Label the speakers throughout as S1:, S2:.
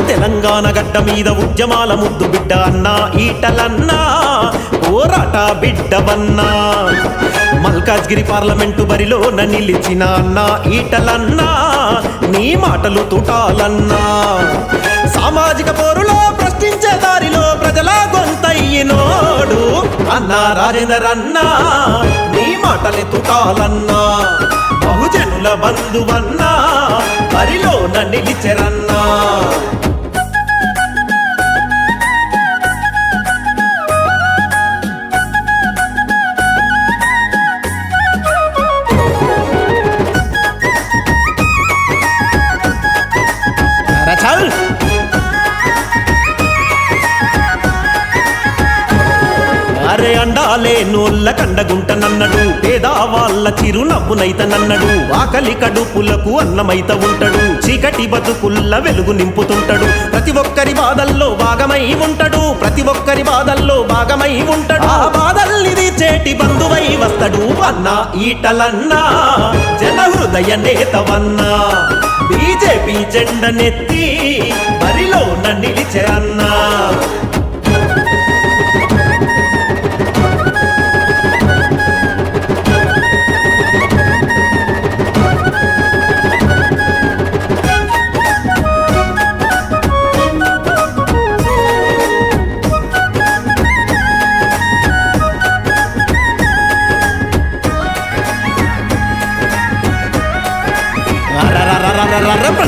S1: తెలంగాణ గడ్డ మీద ఉద్యమాల ముద్దు బిడ్డ అన్నా ఈటలన్నా పోరాట బిడ్డవన్నా మల్కాజ్గిరి పార్లమెంటు బరిలోన నిలిచిన అన్నా ఈటలన్నా నీ మాటలు తుటాలన్నా సామాజిక పోరులో ప్రశ్నించే దారిలో ప్రజల గొంతయ్యినోడు అన్నా రాజేందర్ అన్నా నీ మాటలు తుటాలన్నా బహుజనుల బంధువన్నా బరిలోన నిలిచెరన్నా అరే అండాలే నోళ్ళ కండగుంటనన్నడు పేదవాళ్ళ చిరునవ్వునైతనన్నడు ఆకలి కడుపులకు అన్నమైత ఉంటాడు చీకటి బతుకుల్ల వెలుగు నింపుతుంటాడు ప్రతి ఒక్కరి బాధల్లో భాగమై ఉంటాడు ప్రతి ఒక్కరి బాధల్లో భాగమై ఉంటాడు ఆ బాధల్ని తీర్చేటి బంధువై వస్తాడు అన్నా ఈటలన్నా జన హృదయ నేతవన్నా బీజేపీ జెండనెత్తి బరిలోన నిలిచే అన్నా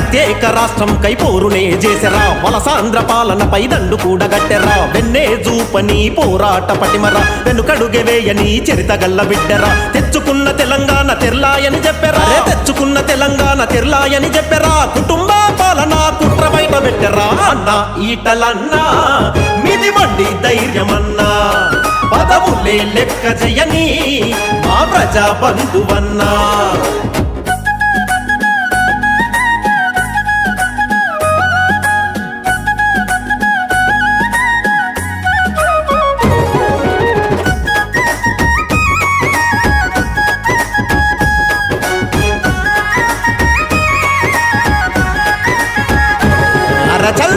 S1: ప్రత్యేక రాష్ట్రం కై పోరునే చేసరా వలసాంధ్ర పాలనపై దండు కూడా గట్టెరా వెన్నే జూపని పోరాట పటిమరా వెనుకడుగే వేయని చరిత గల్ల బిడ్డరా తెచ్చుకున్న తెలంగాణ తెర్లాయని చెప్పెరా తెచ్చుకున్న తెలంగాణ తెర్లాయని చెప్పెరా కుటుంబ పాలన కుట్ర బయట పెట్టెరా అన్నా ఈటలన్నా మిది మండి ధైర్యమన్నా పదవులే లెక్క జయని మా ప్రజా బంధువన్నా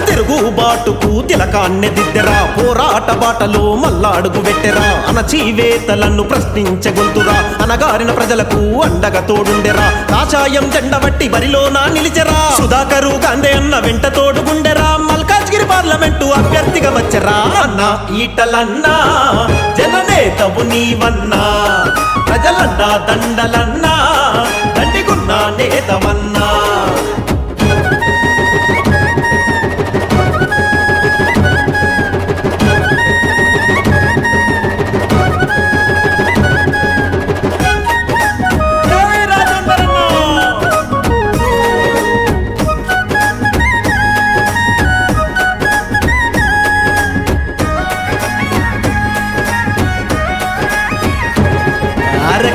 S1: తిరుగుబాటుకు తిలకాన్ని దిద్దెరా పోరాట బాటలో మళ్ళా అడుగు పెట్టెరా అణచివేతలను ప్రశ్నించే గొంతురా అనగారిన ప్రజలకు అండగా తోడుండెరా కాషాయం జెండబట్టి బరిలోన నిలిచెరా సుధాకరు గాంధీ అన్న వెంట తోడుగుండెరా మల్కాజ్గిరి పార్లమెంటు అభ్యర్థిగా వచ్చెరా అన్నా ఈటలన్నా జననేతవు నీవన్నా ప్రజలన్నా దండలన్నా దండిగున్న నేతవన్నా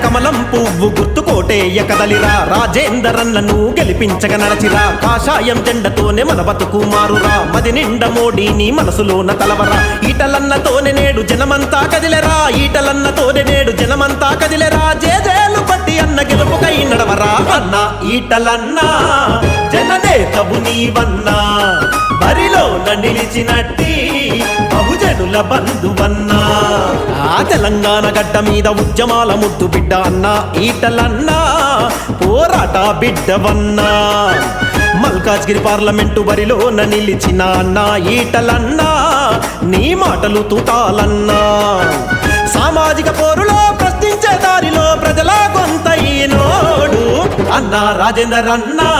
S1: కమలం పువ్వు గుర్తు కోటేయ కదలిరా రాజేందరన్నను గెలిపించగ నడచిరా కాషాయం జెండతోనే మన బతుకు మారురా మది నిండ మోడీని మనసులోన తలవరా ఈటలన్నతోనే నేడు జనమంతా కదిలెరా ఈటలన్నతోనే నేడు జనమంతా కదిలెరా జేజేలు పట్టి అన్న గెలుపుకై నడవరా అన్నా ఈటలన్నా జననేతవు నీవన్నా బరిలోన నిలిచినట్టి బహుజనుల బంధువన్నా ఆ తెలంగాణ గడ్డ మీద ఉద్యమాల ముద్దు బిడ్డ అన్నా ఈటలన్నా పోరాట బిడ్డవన్నా మల్కాజ్గిరి పార్లమెంటు బరిలోన నిలిచిన అన్నా ఈటలన్నా నీ మాటలు తుటాలన్నా సామాజిక పోరులో ప్రశ్నించే దారిలో ప్రజల గొంతయ్యినోడు అన్నా రాజేందర్ అన్నా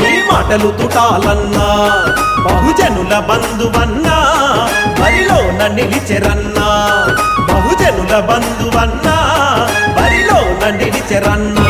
S1: నీ మాటలు తుటాలన్నా బహుజనుల బంధువన్నా బరిలోన నిలిచెరన్నా బహుజనుల బంధువన్నా బరిలోన నిలిచెరన్నా